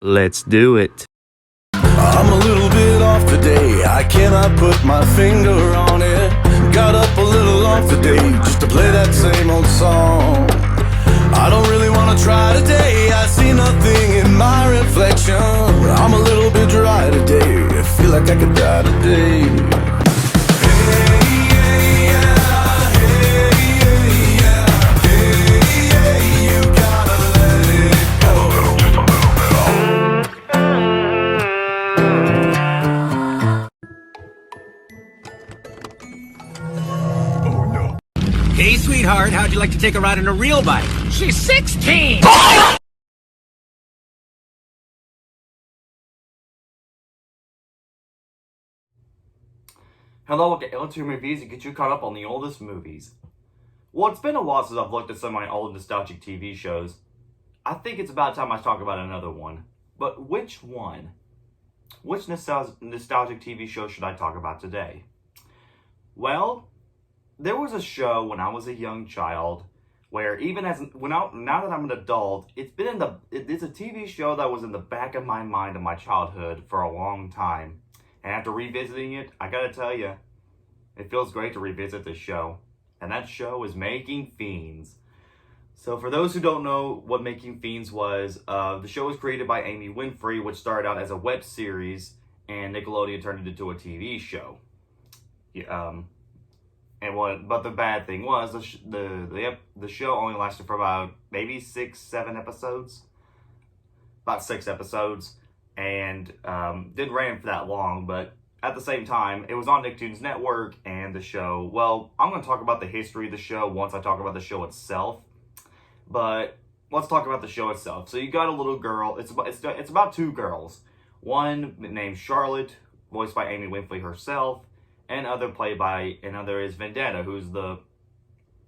Let's do it. I'm a little bit off today, I cannot put my finger on it. Got up a little off today, just to play that same old song. I don't really wanna try today, I see nothing in my reflection. I'm a little bit dry today, I feel like I could die today. Hey, sweetheart, how'd you like to take a ride on a real bike? She's 16! Hello, look at LTM reviews to get you caught up on the oldest movies. Well, it's been a while since I've looked at some of my old nostalgic TV shows. I think it's about time I talk about another one. But which one? Which nostalgic TV show should I talk about today? Well, there was a show when I was a young child where even now that I'm an adult, it's a TV show that was in the back of my mind in my childhood for a long time. And after revisiting it, I gotta tell you, it feels great to revisit this show. And that show is Making Fiends. So for those who don't know what Making Fiends was, the show was created by Amy Winfrey, which started out as a web series, and Nickelodeon turned it into a TV show. But the bad thing was the show only lasted for about maybe 6-7 episodes, about 6 episodes, and didn't run for that long. But at the same time, it was on Nicktoons Network, and the show. Well, I'm going to talk about the history of the show once I talk about the show itself. But let's talk about the show itself. So you got a little girl. It's about 2 girls. One named Charlotte, voiced by Amy Winfrey herself. And another is Vendetta, who's the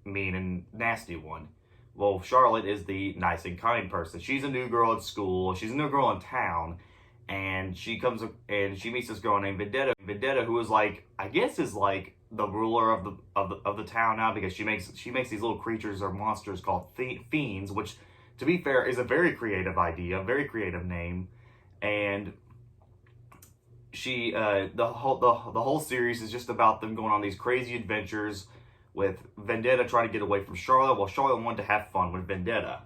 mean and nasty one. Well, Charlotte is the nice and kind person. She's a new girl at school. She's a new girl in town, and she meets this girl named Vendetta. Vendetta, who is is the ruler of the town now, because she makes these little creatures or monsters called Fiends, which, to be fair, is a very creative idea, a very creative name, and the whole series is just about them going on these crazy adventures with Vendetta trying to get away from Charlotte, while Charlotte wanted to have fun with Vendetta.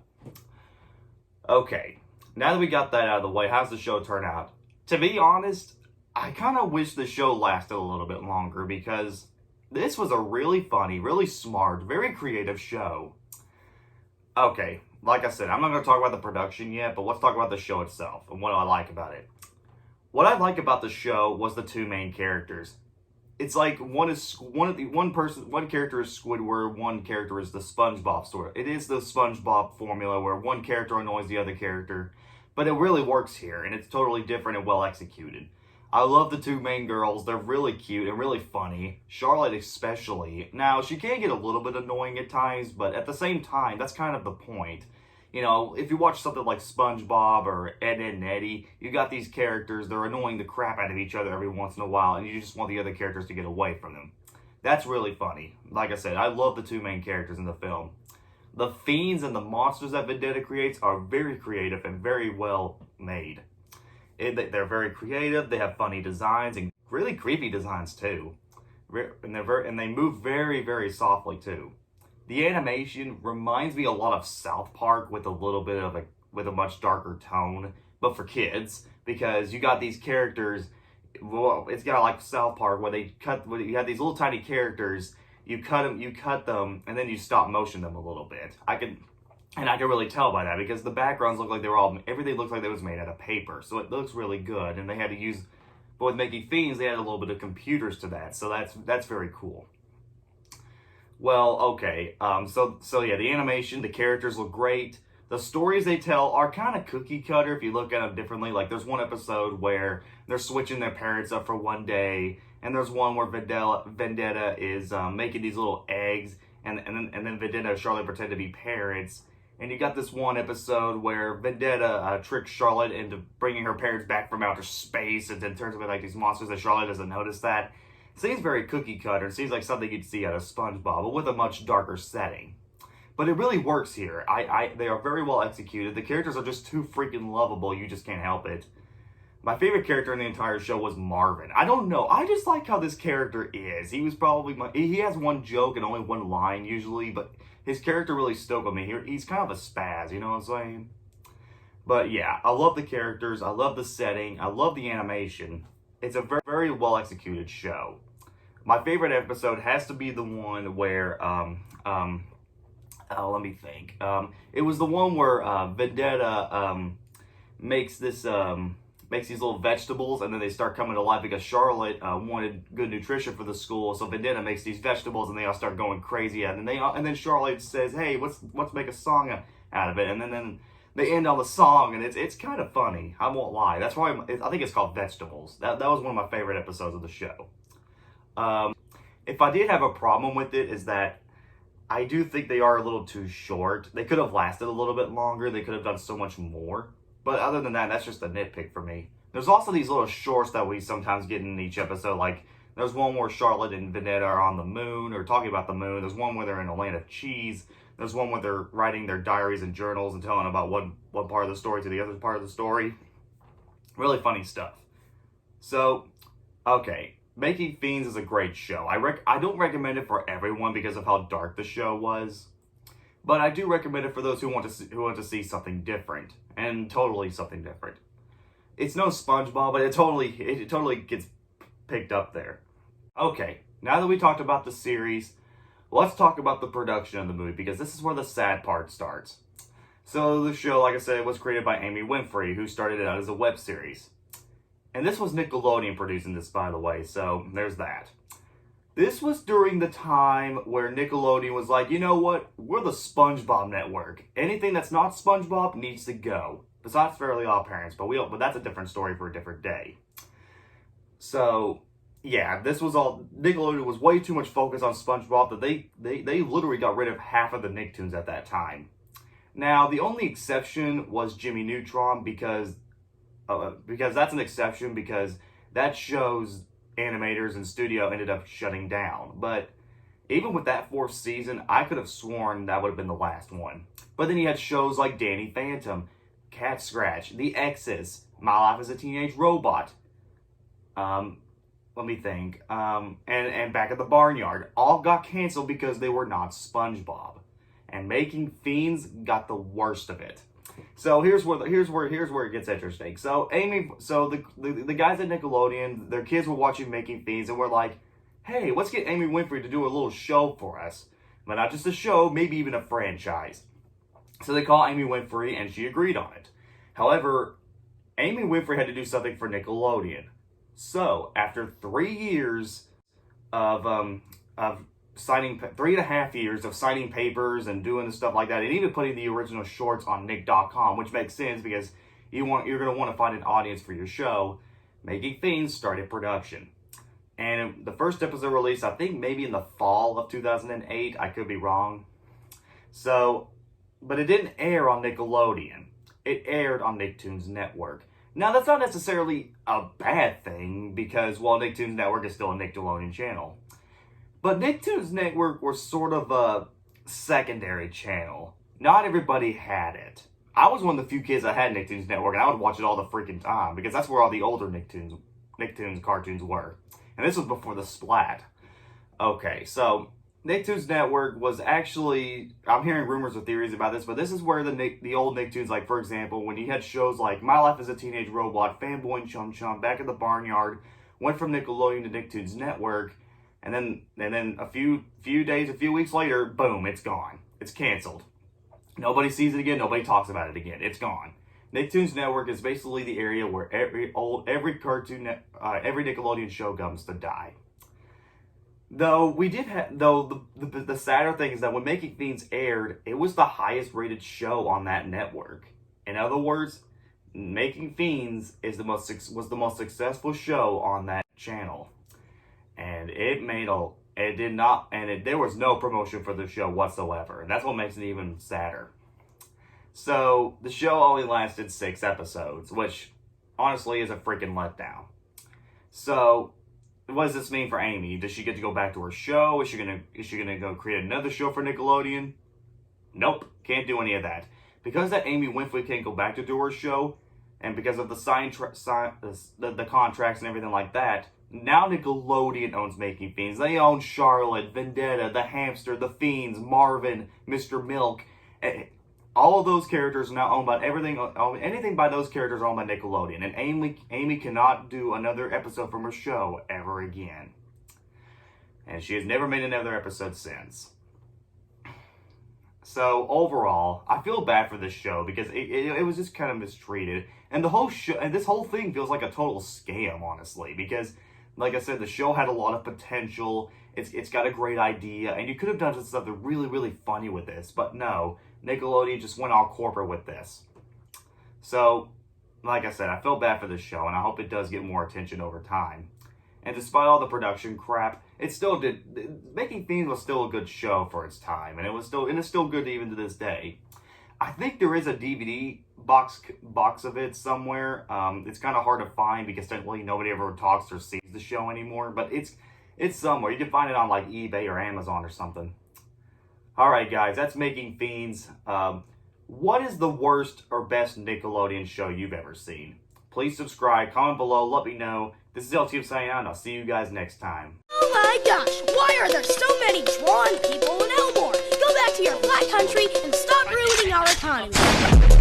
Okay, now that we got that out of the way, how's the show turn out? To be honest, I kind of wish the show lasted a little bit longer, because this was a really funny, really smart, very creative show. Okay, like I said, I'm not going to talk about the production yet, but let's talk about the show itself and what I like about it. What I like about the show was the 2 main characters. It's like one character is Squidward, one character is the SpongeBob story. It is the SpongeBob formula where one character annoys the other character, but it really works here, and it's totally different and well executed. I love the 2 main girls. They're really cute and really funny. Charlotte especially. Now, she can get a little bit annoying at times, but at the same time, that's kind of the point. You know, if you watch something like SpongeBob or Ed, Edd and Eddy, you got these characters, they're annoying the crap out of each other every once in a while, and you just want the other characters to get away from them. That's really funny. Like I said, I love the 2 main characters in the film. The Fiends and the monsters that Vendetta creates are very creative and very well made. They're very creative, they have funny designs, and really creepy designs too. And they move very, very softly too. The animation reminds me a lot of South Park with a much darker tone, but for kids, because you got these characters. Well, it's got like South Park where you have these little tiny characters. You cut them, and then you stop motion them a little bit. I can really tell by that, because the backgrounds look like everything looks like it was made out of paper, so it looks really good. And they had to use, but with Making Fiends, they had a little bit of computers to that, so that's very cool. Well, okay, so yeah, the animation, the characters look great. The stories they tell are kind of cookie cutter if you look at them differently. Like, there's one episode where they're switching their parents up for one day, and there's one where Vendetta is making these little eggs, and then Vendetta and Charlotte pretend to be parents. And you got this one episode where Vendetta tricks Charlotte into bringing her parents back from outer space, and then turns them into like these monsters, and Charlotte doesn't notice that. It seems very cookie cutter. It seems like something you'd see out of SpongeBob, but with a much darker setting. But it really works here. They are very well executed. The characters are just too freaking lovable. You just can't help it. My favorite character in the entire show was Marvin. I don't know. I just like how this character is. He was probably he has one joke and only one line usually, but his character really stuck with me. He's kind of a spaz, you know what I'm saying? But yeah, I love the characters. I love the setting. I love the animation. It's a very, very well executed show. My favorite episode has to be the one where let me think. It was the one where Vendetta makes these little vegetables, and then they start coming to life because Charlotte wanted good nutrition for the school. So Vendetta makes these vegetables, and they all start going crazy. And then Charlotte says, "Hey, let's make a song out of it." And then they end on the song, and it's kind of funny. I won't lie. That's why I think it's called Vegetables. That was one of my favorite episodes of the show. If I did have a problem with it, is that I do think they are a little too short. They could have lasted a little bit longer. They could have done so much more. But other than that, that's just a nitpick for me. There's also these little shorts that we sometimes get in each episode. Like, there's one where Charlotte and Vendetta are on the moon, or talking about the moon. There's one where they're in a land of cheese. There's one where they're writing their diaries and journals and telling about one part of the story to the other part of the story. Really funny stuff. So, okay. Making Fiends is a great show. I don't recommend it for everyone because of how dark the show was. But I do recommend it for those who want to see something different. And totally something different. It's no SpongeBob, but it totally gets picked up there. Okay, now that we talked about the series, let's talk about the production of the movie, because this is where the sad part starts. So the show, like I said, was created by Amy Winfrey, who started it out as a web series. And this was Nickelodeon producing this, by the way, so there's that. This was during the time where Nickelodeon was like, you know what? We're the SpongeBob network. Anything that's not SpongeBob needs to go. Besides Fairly Odd Parents, but that's a different story for a different day. So, yeah, this was all... Nickelodeon was way too much focused on SpongeBob that they literally got rid of half of the Nicktoons at that time. Now, the only exception was Jimmy Neutron, because that's an exception, because that show's animators and studio ended up shutting down. But even with that 4th season, I could have sworn that would have been the last one. But then you had shows like Danny Phantom, Cat Scratch, The X's, My Life as a Teenage Robot, let me think, and Back at the Barnyard, all got canceled because they were not SpongeBob. And Making Fiends got the worst of it. So here's where it gets interesting. So the guys at Nickelodeon, their kids were watching Making Fiends, and were like, "Hey, let's get Amy Winfrey to do a little show for us, but not just a show, maybe even a franchise." So they call Amy Winfrey, and she agreed on it. However, Amy Winfrey had to do something for Nickelodeon. So after 3 years of signing, 3.5 years of signing papers and doing stuff like that, and even putting the original shorts on Nick.com, which makes sense because you're going to want to find an audience for your show. Making Fiends started production, and the first episode released, I think, maybe in the fall of 2008. I could be wrong. So, but it didn't air on Nickelodeon. It aired on Nicktoons Network. Now, that's not necessarily a bad thing, because, well, Nicktoons Network is still a Nickelodeon channel. But Nicktoons Network was sort of a secondary channel. Not everybody had it. I was one of the few kids that had Nicktoons Network, and I would watch it all the freaking time, because that's where all the older Nicktoons cartoons were. And this was before the Splat. Okay, so Nicktoons Network was actually... I'm hearing rumors or theories about this, but this is where the old Nicktoons, like, for example, when you had shows like My Life as a Teenage Robot, Fanboy and Chum Chum, Back at the Barnyard, went from Nickelodeon to Nicktoons Network. And then a few weeks later, boom, it's gone. It's canceled. Nobody sees it again. Nobody talks about it again. It's gone. Nicktoons Network is basically the area where every Nickelodeon show comes to die. Though the sadder thing is that when Making Fiends aired, it was the highest rated show on that network. In other words, Making Fiends was the most successful show on that channel. And there was no promotion for the show whatsoever. And that's what makes it even sadder. So, the show only lasted 6 episodes, which honestly is a freaking letdown. So, what does this mean for Amy? Does she get to go back to her show? Is she gonna go create another show for Nickelodeon? Nope, can't do any of that. Because that Amy Winfrey can't go back to do her show, and because of the the contracts and everything like that, now Nickelodeon owns Making Fiends. They own Charlotte, Vendetta, the Hamster, the Fiends, Marvin, Mr. Milk. All of those characters are now owned by anything by those characters are owned by Nickelodeon. And Amy cannot do another episode from her show ever again. And she has never made another episode since. So overall, I feel bad for this show because it was just kind of mistreated. And the whole show, and this whole thing feels like a total scam, honestly, because like I said, the show had a lot of potential. It's got a great idea, and you could have done something really, really funny with this, but no, Nickelodeon just went all corporate with this. So, like I said, I feel bad for this show, and I hope it does get more attention over time. And despite all the production crap, it still did. Making Fiends was still a good show for its time, and it's still good even to this day. I think there is a DVD box of it somewhere. It's kind of hard to find because technically nobody ever talks or sees the show anymore. But it's somewhere. You can find it on like eBay or Amazon or something. All right, guys, that's Making Fiends. What is the worst or best Nickelodeon show you've ever seen? Please subscribe, comment below, let me know. This is LTM signing out, and I'll see you guys next time. Oh my gosh, why are there so many drawn people in Elmore? Go back to your flat country and stop ruining our economy.